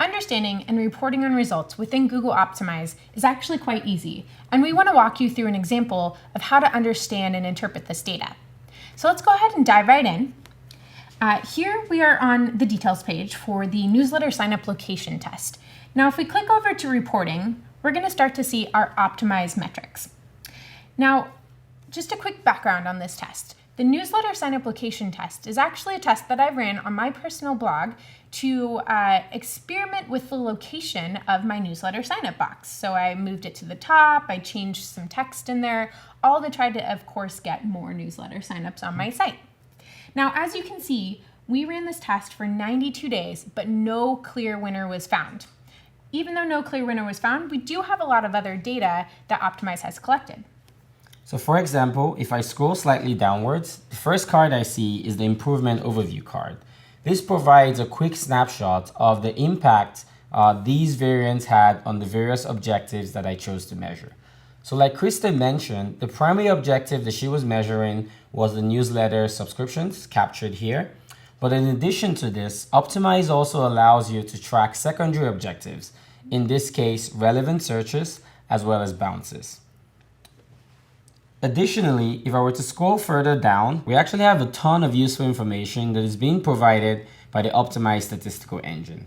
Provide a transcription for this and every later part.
Understanding and reporting on results within Google Optimize is actually quite easy, and we want to walk you through an example of how to understand and interpret this data. So let's go ahead and dive right in. Here we are on the details page for the newsletter signup location test. Now if we click over to reporting, we're going to start to see our optimized metrics. Now, just a quick background on this test. The newsletter signup location test is actually a test that I ran on my personal blog to experiment with the location of my newsletter signup box. So I moved it to the top, I changed some text in there, all to try to, of course, get more newsletter signups on my site. Now, as you can see, we ran this test for 92 days, but no clear winner was found. Even though no clear winner was found, we do have a lot of other data that Optimize has collected. So for example, if I scroll slightly downwards, the first card I see is the improvement overview card. This provides a quick snapshot of the impact these variants had on the various objectives that I chose to measure. So like Krista mentioned, the primary objective that she was measuring was the newsletter subscriptions captured here. But in addition to this, Optimize also allows you to track secondary objectives, in this case, relevant searches as well as bounces. Additionally, if I were to scroll further down, we actually have a ton of useful information that is being provided by the Optimize statistical engine.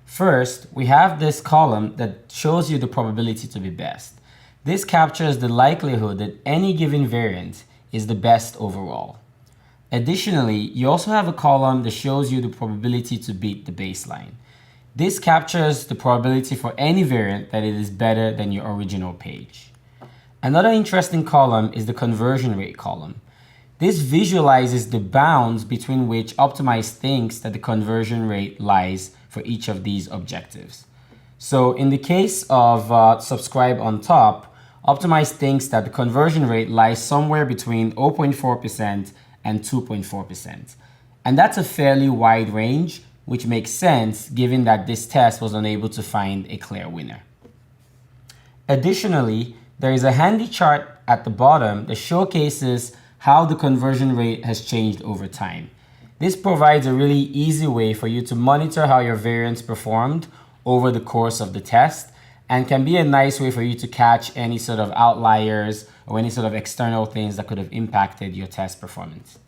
First, we have this column that shows you the probability to be best. This captures the likelihood that any given variant is the best overall. Additionally, you also have a column that shows you the probability to beat the baseline. This captures the probability for any variant that it is better than your original page. Another interesting column is the conversion rate column. This visualizes the bounds between which Optimize thinks that the conversion rate lies for each of these objectives. So in the case of subscribe on top, Optimize thinks that the conversion rate lies somewhere between 0.4% and 2.4%. And that's a fairly wide range, which makes sense given that this test was unable to find a clear winner. Additionally, there is a handy chart at the bottom that showcases how the conversion rate has changed over time. This provides a really easy way for you to monitor how your variants performed over the course of the test, and can be a nice way for you to catch any sort of outliers or any sort of external things that could have impacted your test performance.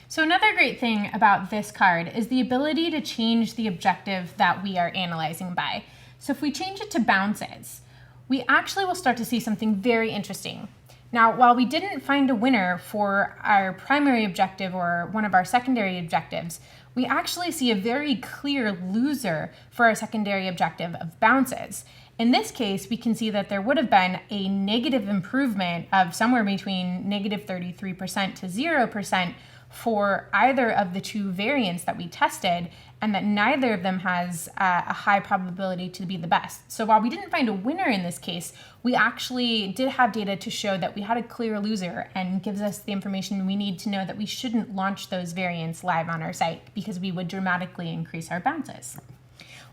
So another great thing about this card is the ability to change the objective that we are analyzing by. So if we change it to bounces, we actually will start to see something very interesting. Now, while we didn't find a winner for our primary objective or one of our secondary objectives, we actually see a very clear loser for our secondary objective of bounces. In this case, we can see that there would have been a negative improvement of somewhere between negative 33% to 0% for either of the two variants that we tested, and that neither of them has a high probability to be the best. So while we didn't find a winner in this case, we actually did have data to show that we had a clear loser, and gives us the information we need to know that we shouldn't launch those variants live on our site because we would dramatically increase our bounces.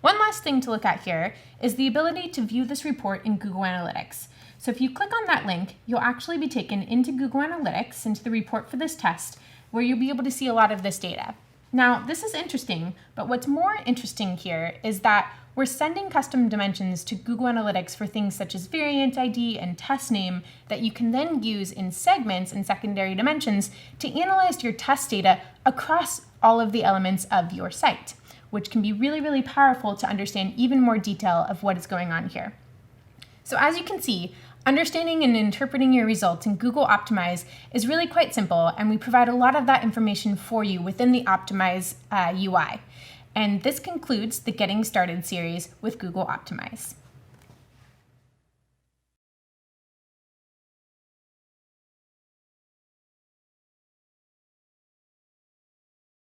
One last thing to look at here is the ability to view this report in Google Analytics. So if you click on that link, you'll actually be taken into Google Analytics, into the report for this test, where you'll be able to see a lot of this data. Now, this is interesting, but what's more interesting here is that we're sending custom dimensions to Google Analytics for things such as variant ID and test name that you can then use in segments and secondary dimensions to analyze your test data across all of the elements of your site, which can be really, really powerful to understand even more detail of what is going on here. So as you can see, understanding and interpreting your results in Google Optimize is really quite simple, and we provide a lot of that information for you within the Optimize UI. And this concludes the Getting Started series with Google Optimize.